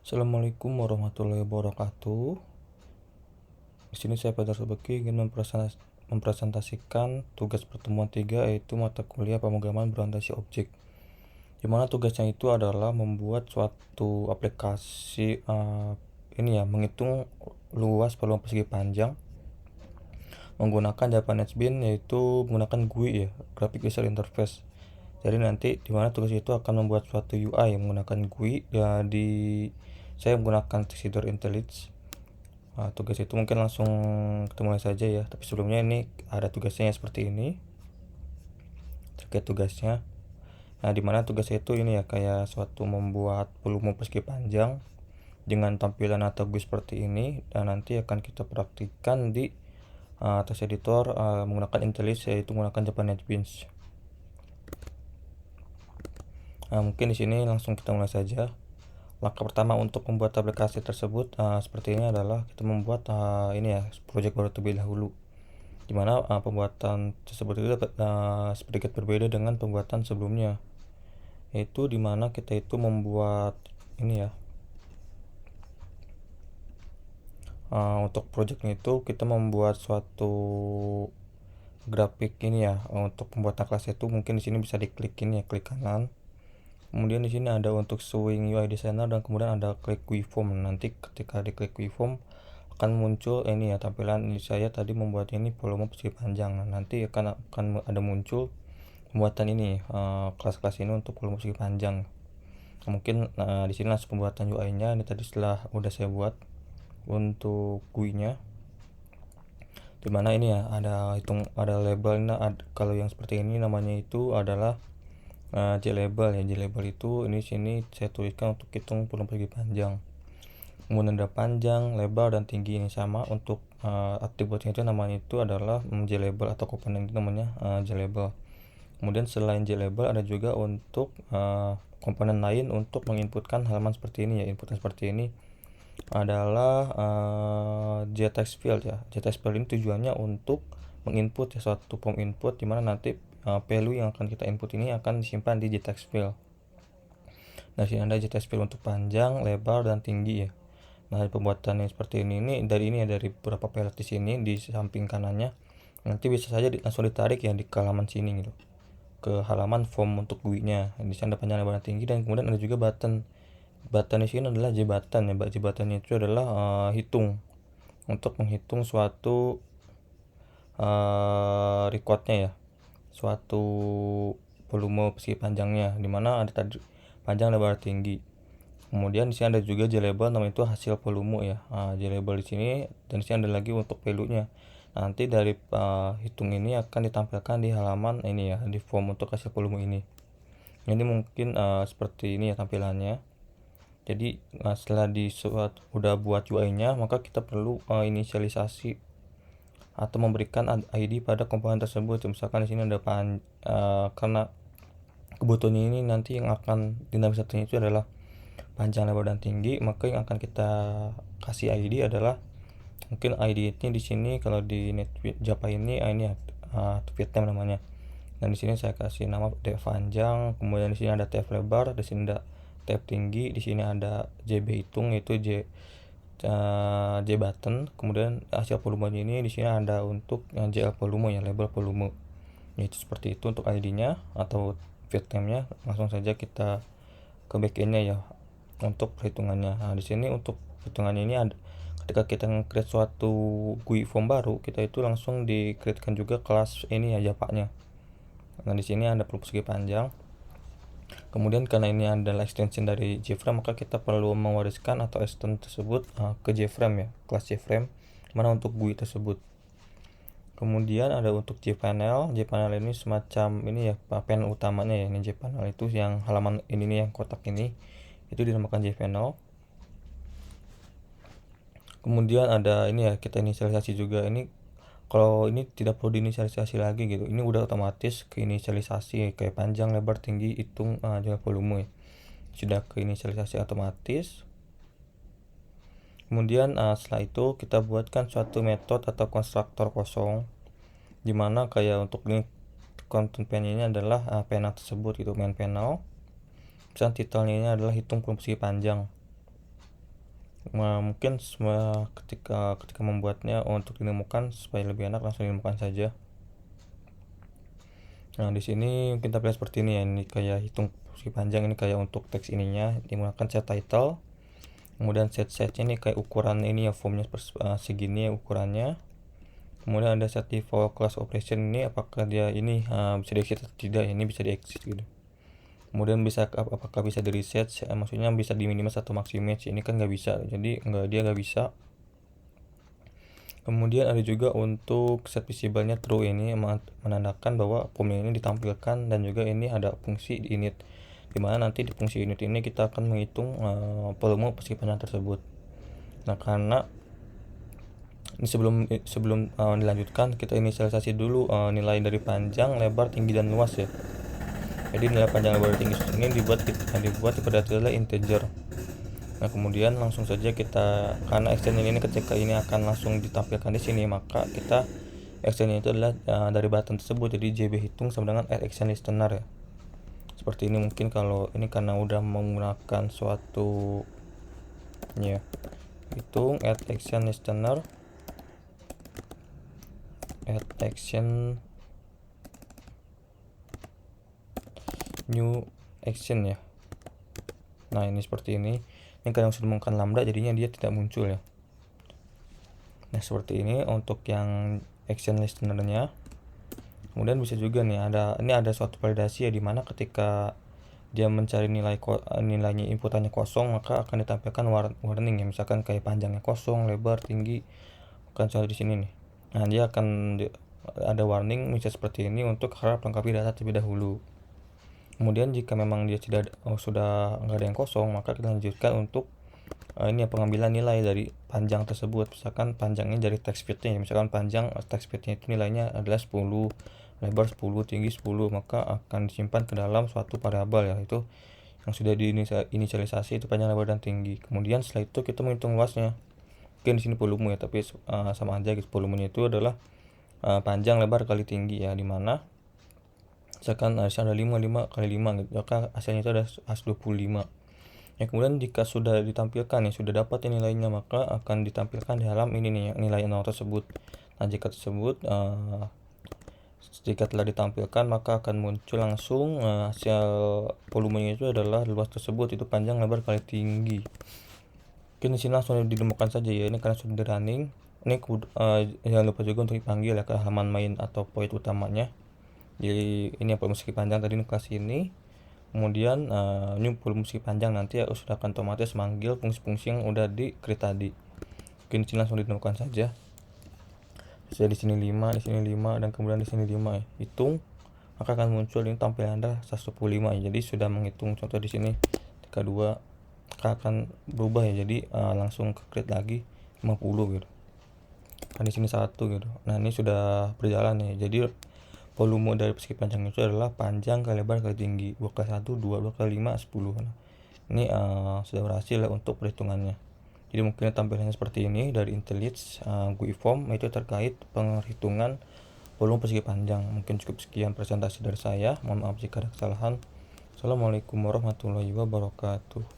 Assalamualaikum warahmatullahi wabarakatuh. Di sini saya Peter Subeki ingin mempresentasikan tugas pertemuan 3, yaitu mata kuliah pemrograman berorientasi objek. Di mana tugasnya itu adalah membuat suatu aplikasi menghitung luas volume persegi panjang menggunakan Java NetBeans, yaitu menggunakan GUI ya, Graphic User Interface. Jadi nanti di mana tugas itu akan membuat suatu UI menggunakan GUI ya, saya menggunakan Tuxedo IntelliJ. Tugas itu mungkin langsung kita mulai saja ya, tapi sebelumnya ini ada tugasnya seperti ini terkait tugasnya. Dimana tugasnya itu ini ya, kayak suatu membuat volume persegi panjang dengan tampilan atau GUI seperti ini, dan nanti akan kita praktikkan di text editor menggunakan IntelliJ, yaitu menggunakan Java NetBeans. Mungkin di sini langsung kita mulai saja. Langkah pertama untuk membuat aplikasi tersebut seperti ini adalah kita membuat project baru terlebih dahulu, dimana pembuatan tersebut itu sedikit berbeda dengan pembuatan sebelumnya, yaitu dimana kita itu membuat untuk projectnya itu kita membuat suatu grafik untuk pembuatan kelas itu. Mungkin di sini bisa diklik klik kanan. Kemudian di sini ada untuk swing UI designer, dan kemudian ada klik GUI form. Nanti ketika diklik GUI form akan muncul tampilan ini. Saya tadi membuat ini volume persegi panjang. Nanti akan ada muncul pembuatan ini kelas-kelas ini untuk volume persegi panjang. Mungkin di sini langsung pembuatan UI-nya. Ini tadi setelah udah saya buat untuk GUI-nya. Dimana ini ya ada labelnya. Kalau yang seperti ini namanya itu adalah JLabel ya. JLabel itu ini sini saya tuliskan untuk hitung volume persegi panjang. Kemudian ada panjang, lebar, dan tinggi. Ini sama untuk atributnya itu namanya itu adalah JLabel, atau komponen itu namanya JLabel. Kemudian selain JLabel ada juga untuk komponen lain untuk menginputkan halaman seperti ini ya. Inputnya seperti ini adalah JTextField ya. JTextField ini tujuannya untuk menginput ya, suatu form input, dimana nanti value yang akan kita input ini akan disimpan di JTextField. Nah, sini ada JTextField untuk panjang, lebar, dan tinggi ya. Nah, pembuatan yang seperti ini dari beberapa pelek di sini di samping kanannya. Nanti bisa saja langsung ditarik ya di halaman sini gitu, ke halaman form untuk GUI-nya. Di sana ada panjang, lebar, dan tinggi, dan kemudian ada juga button. Button di sini adalah jembatan ya. Jembatannya itu adalah untuk menghitung suatu recordnya ya, suatu volume persegi panjangnya, dimana ada tadi panjang, lebar, tinggi. Kemudian di sini ada juga JLabel, namanya itu hasil volume ya. JLabel di sini, dan di sini ada lagi untuk value-nya. Nanti dari hitung ini akan ditampilkan di halaman ini ya, di form untuk hasil volume ini. Ini mungkin seperti ini ya tampilannya. Jadi setelah udah buat UI-nya, maka kita perlu inisialisasi atau memberikan ID pada komponen tersebut. Misalkan di sini ada karena kebutuhan ini nanti yang akan dinamisasinya itu adalah panjang, lebar, dan tinggi, maka yang akan kita kasih ID adalah mungkin ID-nya di sini kalau di Java ini vietnam namanya. Dan di sini saya kasih nama def panjang, kemudian di sini ada def lebar, di sini ada def tinggi, di sini ada JB hitung, yaitu J button. Kemudian hasil volume ini di sini ada untuk JL volume ya, label volume. Itu seperti itu untuk ID-nya atau vietnamnya. Langsung saja kita ke backend-nya ya untuk perhitungannya. Di sini untuk perhitungannya ini ada, ketika kita nge-create suatu GUI form baru, kita itu langsung di-createkan juga kelas ini ya, Java-nya. Nah, di sini ada volume persegi panjang. Kemudian karena ini adalah extension dari JFrame, maka kita perlu mewariskan atau extend tersebut ke JFrame ya, kelas JFrame, mana untuk GUI tersebut. Kemudian ada untuk JPanel. JPanel ini semacam ini ya, panel utamanya ya. Ini JPanel itu yang halaman ini nih, yang kotak ini, itu dinamakan JPanel. Kemudian ada ini ya, kita inisialisasi juga. Ini kalau ini tidak perlu diinisialisasi lagi gitu, ini udah otomatis ke inisialisasi kayak panjang, lebar, tinggi, hitung juga volume ya. Sudah ke inisialisasi otomatis. Kemudian setelah itu kita buatkan suatu metode atau konstruktor kosong, dimana kayak untuk ini content panel ini adalah panel tersebut gitu, main panel. Misalnya titelnya ini adalah hitung volume persegi panjang. Mungkin ketika membuatnya untuk dinemukan supaya lebih enak langsung dinemukan saja. Nah, di sini kita pilih seperti ini ya, ini kayak hitung segi panjang, ini kayak untuk teks ininya digunakan set title. Kemudian setnya ini kayak ukuran ini ya, formnya segini ya ukurannya. Kemudian ada set default class operation, ini apakah dia ini bisa di-exit atau tidak, ini bisa di-exit gitu. Kemudian apakah bisa di reset, maksudnya bisa di minimize atau maximize, ini kan nggak bisa, jadi dia nggak bisa. Kemudian ada juga untuk set visible-nya true, ini menandakan bahwa form ini ditampilkan, dan juga ini ada fungsi di init, dimana nanti di fungsi init ini kita akan menghitung volume persegi panjang tersebut. Nah, karena ini sebelum dilanjutkan, kita inisialisasi dulu nilai dari panjang, lebar, tinggi, dan luas ya. Jadi nilai panjang, lebar, tinggi ini dibuat adalah integer. Nah, kemudian langsung saja kita, karena extension ini ketika ini akan langsung ditampilkan di sini, maka kita extension itu adalah dari button tersebut, jadi JB hitung sama dengan add action listener ya. Seperti ini. Mungkin kalau ini karena udah menggunakan suatu ya, hitung add action listener, add action new action ya. Nah, ini seperti ini. Ini kadang sudah menggunakan lambda, jadinya dia tidak muncul ya. Nah, seperti ini untuk yang action listener-nya. Kemudian bisa juga nih ada suatu validasi ya, dimana ketika dia mencari nilainya inputannya kosong, maka akan ditampilkan warning ya, misalkan kayak panjangnya kosong, lebar, tinggi, bukan contoh di sini nih. Nah, dia akan ada warning misalnya seperti ini untuk harap lengkapi data terlebih dahulu. Kemudian jika memang dia sudah nggak ada yang kosong, maka kita lanjutkan untuk ini ya, pengambilan nilai dari panjang tersebut. Misalkan panjangnya dari text fitnya, misalkan panjang text fitnya itu nilainya adalah 10, lebar 10, tinggi 10, maka akan disimpan ke dalam suatu variabel ya, itu yang sudah diinisialisasi, itu panjang, lebar, dan tinggi. Kemudian setelah itu kita menghitung luasnya. Mungkin di sini volume ya, tapi sama aja gitu. Volumenya itu adalah panjang, lebar, kali tinggi ya, dimana misalkan ada 5 kali 5 gitu, maka hasilnya itu ada 25. Ya, kemudian jika sudah ditampilkan ya, sudah dapat ya nilainya, maka akan ditampilkan di dalam ini nih nilai 0 tersebut. Nah, jika telah ditampilkan, maka akan muncul langsung hasil volumenya itu adalah luas tersebut, itu panjang, lebar, kali tinggi. Mungkin di sini langsung ditemukan saja ya, ini karena sudah di running. Ini jangan lupa juga untuk dipanggil ya ke halaman main atau point utamanya. Jadi ini yang persegi panjang tadi kelas ini. Kemudian ini volume persegi panjang, nanti ya sudah akan otomatis manggil fungsi-fungsi yang udah di create tadi. Mungkin di sini langsung ditemukan saja. Saya di sini 5, di sini 5, dan kemudian di sini 5 ya. Hitung, maka akan muncul ini tampilan Anda 125 ya. Jadi sudah menghitung, contoh di sini 32, maka akan berubah ya. Jadi langsung ke create lagi 50 gitu. Kan di sini 1 gitu. Nah, ini sudah berjalan ya. Jadi volume dari persegi panjang itu adalah panjang kali lebar kali tinggi, 2 kali 1, 2, 2 kali 5, 10. Nah, ini sudah berhasil ya untuk perhitungannya. Jadi mungkin tampilannya seperti ini dari IntelliJ GUI form, itu terkait penghitungan volume persegi panjang. Mungkin cukup sekian presentasi dari saya. Mohon maaf jika ada kesalahan. Assalamualaikum warahmatullahi wabarakatuh.